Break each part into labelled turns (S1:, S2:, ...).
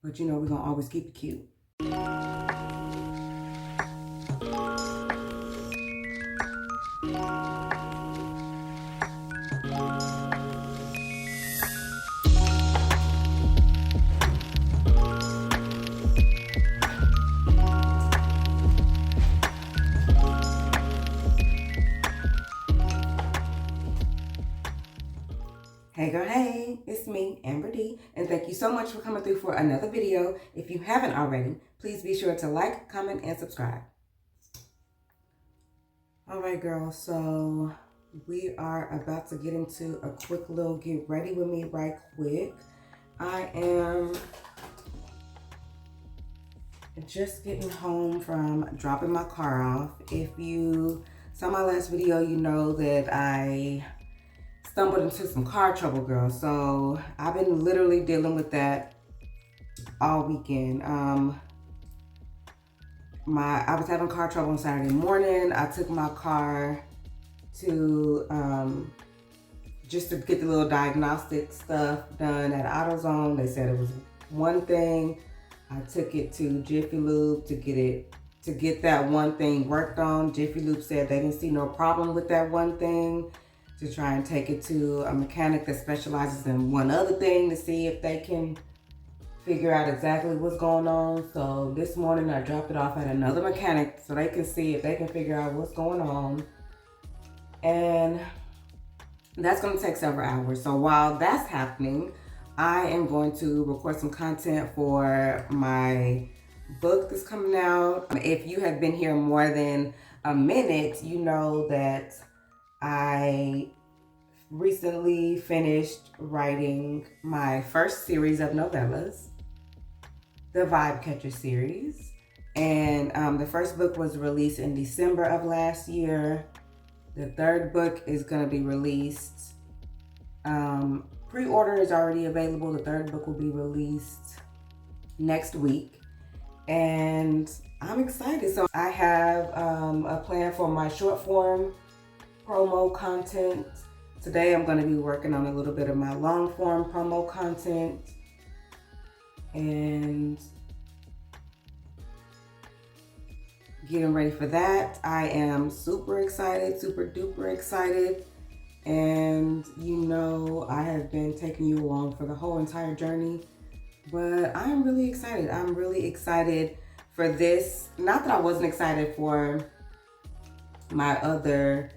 S1: But you know, we're gonna always keep it cute. Hey girl, hey, it's me, Amber D, and thank you so much for coming through for another video. If you haven't already, please be sure to like, comment, and subscribe. All right, girl, so we are about to get into a quick little get ready with me right quick. I am just getting home from dropping my car off. If you saw my last video, you know that I stumbled into some car trouble, girl. So I've been literally dealing with that all weekend. I was having car trouble on Saturday morning. I took my car to just to get the little diagnostic stuff done at AutoZone. They said it was one thing. I took it to Jiffy Lube to get that one thing worked on. Jiffy Lube said they didn't see no problem with that one thing, to try and take it to a mechanic that specializes in one other thing to see if they can figure out exactly what's going on. So this morning I dropped it off at another mechanic so they can see if they can figure out what's going on. And that's gonna take several hours. So while that's happening, I am going to record some content for my book that's coming out. If you have been here more than a minute, you know that I recently finished writing my first series of novellas, the Vibe Catcher series. And the first book was released in December of last year. The third book is going to be released. Pre-order is already available. The third book will be released next week. And I'm excited. So I have a plan for my short form promo content. Today I'm going to be working on a little bit of my long form promo content. And getting ready for that. I am super excited, super duper excited. And you know, I have been taking you along for the whole entire journey, but I'm really excited. I'm really excited for this. Not that I wasn't excited for my other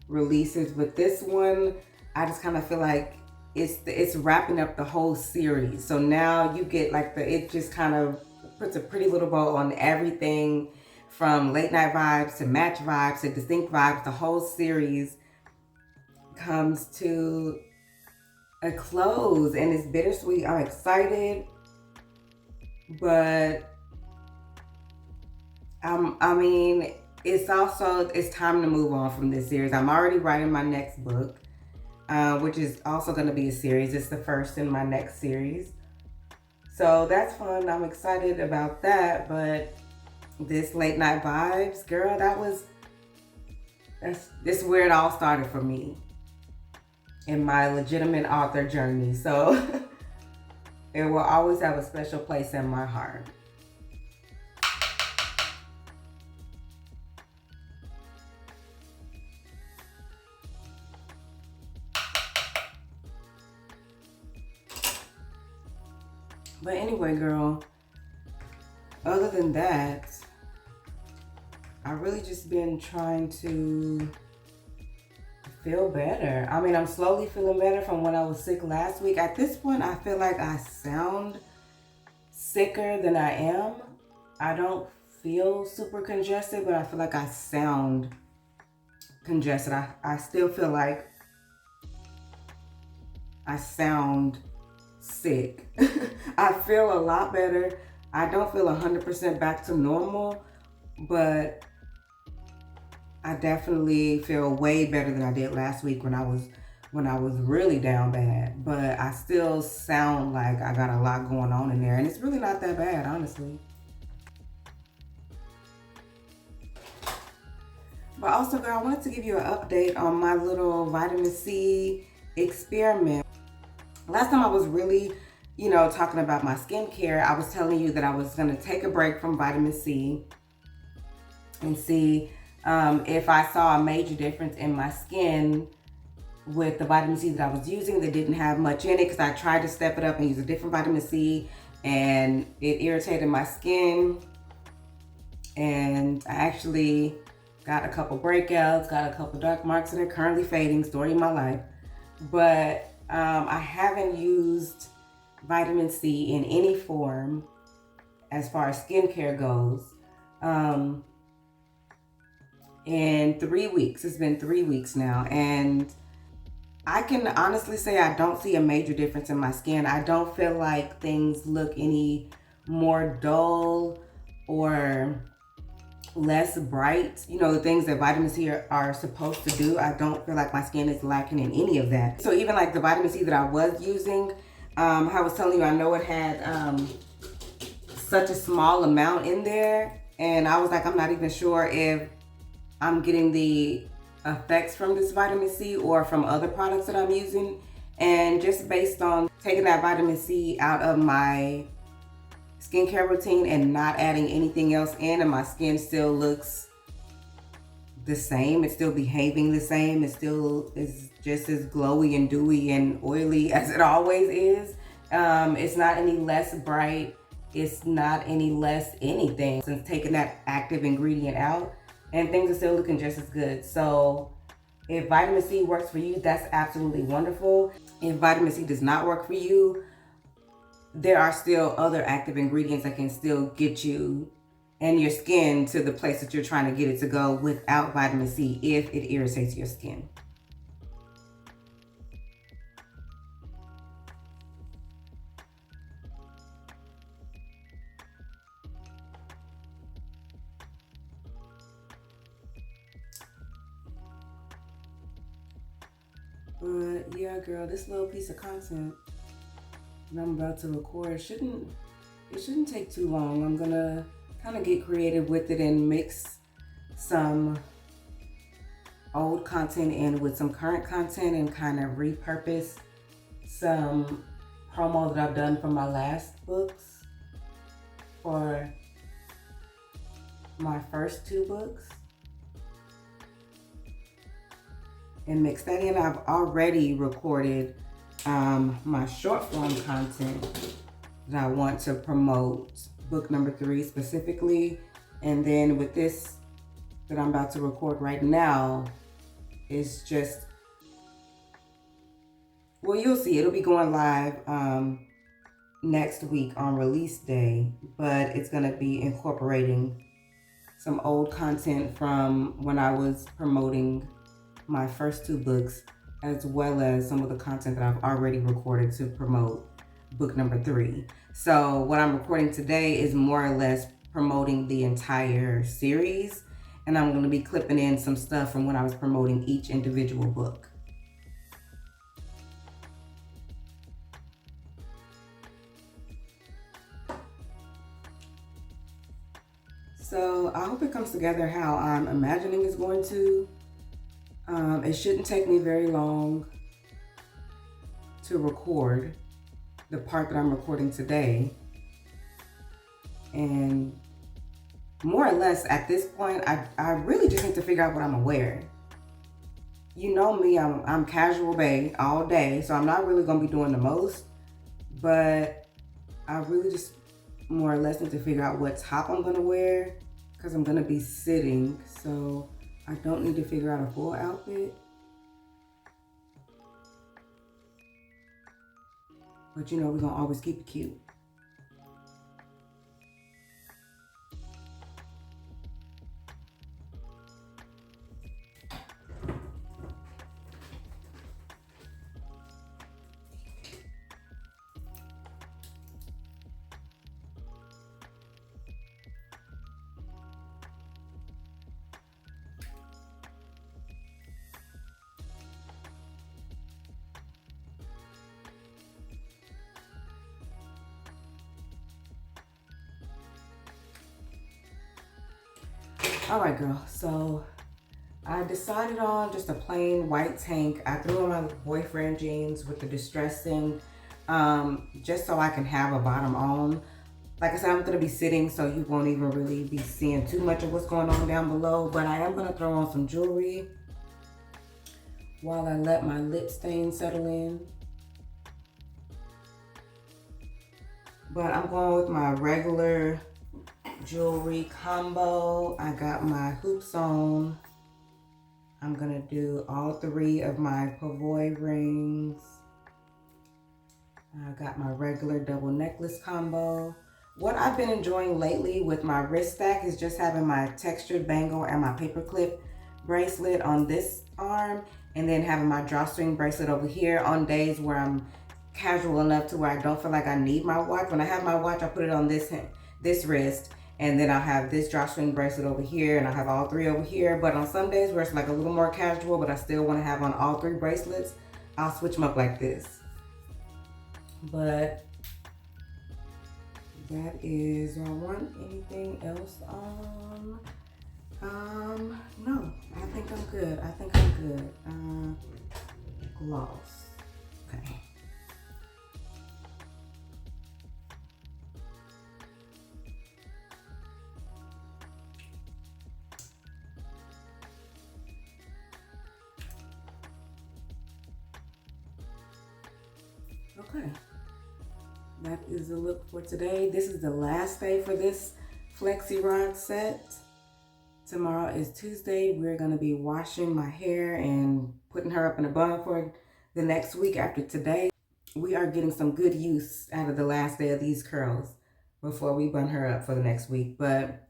S1: releases, but this one, I just kind of feel like it's wrapping up the whole series. So now you get like it just kind of puts a pretty little bow on everything from late night vibes to match vibes to distinct vibes. The whole series comes to a close and it's bittersweet. I'm excited, but I mean, it's time to move on from this series. I'm already writing my next book, which is also going to be a series. It's the first in my next series. So that's fun. I'm excited about that. But this late night vibes, girl, this is where it all started for me in my legitimate author journey. So it will always have a special place in my heart. But anyway, girl, other than that, I really just been trying to feel better. I mean, I'm slowly feeling better from when I was sick last week. At this point, I feel like I sound sicker than I am. I don't feel super congested, but I feel like I sound congested. I still feel like I sound sick. I feel a lot better. I don't feel 100% back to normal, but I definitely feel way better than I did last week when I was really down bad. But I still sound like I got a lot going on in there, and it's really not that bad, honestly. But also, girl, I wanted to give you an update on my little vitamin C experiment. Last time I was really you know, talking about my skincare, I was telling you that I was going to take a break from vitamin C and see if I saw a major difference in my skin with the vitamin C that I was using that didn't have much in it, because I tried to step it up and use a different vitamin C and it irritated my skin. And I actually got a couple breakouts, got a couple dark marks that are currently fading, story of my life. But I haven't used vitamin C in any form as far as skincare goes in 3 weeks. It's been 3 weeks now, and I can honestly say I don't see a major difference in my skin. I don't feel like things look any more dull or less bright. You know, the things that vitamin C are supposed to do. I don't feel like my skin is lacking in any of that. So even like the vitamin C that I was using, I was telling you, I know it had such a small amount in there, and I was like, I'm not even sure if I'm getting the effects from this vitamin C or from other products that I'm using. And just based on taking that vitamin C out of my skincare routine and not adding anything else in, and my skin still looks the same. It's still behaving the same. It still is just as glowy and dewy and oily as it always is. It's not any less bright. It's not any less anything since taking that active ingredient out, and things are still looking just as good. So if vitamin C works for you, that's absolutely wonderful. If vitamin C does not work for you, there are still other active ingredients that can still get you and your skin to the place that you're trying to get it to go without vitamin C if it irritates your skin. But yeah, girl, this little piece of content that I'm about to record shouldn't take too long. I'm gonna kind of get creative with it and mix some old content in with some current content and kind of repurpose some promo that I've done for my last books for my first 2 books and mix that in. I've already recorded my short form content that I want to promote book number 3 specifically. And then with this that I'm about to record right now, it's just, well, you'll see, it'll be going live next week on release day, but it's gonna be incorporating some old content from when I was promoting my first 2 books, as well as some of the content that I've already recorded to promote book number 3. So what I'm recording today is more or less promoting the entire series, and I'm going to be clipping in some stuff from when I was promoting each individual book. So I hope it comes together how I'm imagining it's going to. It shouldn't take me very long to record the part that I'm recording today. And more or less at this point, I really just need to figure out what I'm gonna wear. You know me, I'm casual bae all day, so I'm not really gonna be doing the most, but I really just more or less need to figure out what top I'm gonna wear, because I'm gonna be sitting, so I don't need to figure out a full outfit. But you know, we're gonna always keep it cute. All right, girl, so I decided on just a plain white tank. I threw on my boyfriend jeans with the distressing just so I can have a bottom on. Like I said, I'm going to be sitting, so you won't even really be seeing too much of what's going on down below. But I am going to throw on some jewelry while I let my lip stain settle in. But I'm going with my regular jewelry combo. I got my hoops on. I'm going to do all 3 of my pavoy rings. I got my regular double necklace combo. What I've been enjoying lately with my wrist stack is just having my textured bangle and my paperclip bracelet on this arm, and then having my drawstring bracelet over here on days where I'm casual enough to where I don't feel like I need my watch. When I have my watch, I put it on this wrist, and then I'll have this drawstring bracelet over here, and I'll have all 3 over here. But on some days where it's like a little more casual, but I still want to have on all 3 bracelets, I'll switch them up like this. But that is, do I want anything else on? No, I think I'm good. I think I'm good. Gloss. Okay. Okay. That is the look for today. This is the last day for this Flexi Rod set. Tomorrow is Tuesday. We're going to be washing my hair and putting her up in a bun for the next week after today. We are getting some good use out of the last day of these curls before we bun her up for the next week. But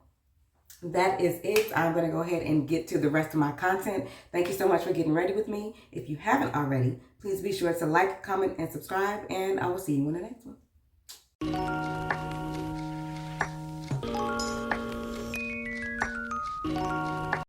S1: that is it. I'm going to go ahead and get to the rest of my content. Thank you so much for getting ready with me. If you haven't already, please be sure to like, comment, and subscribe, and I will see you in the next one.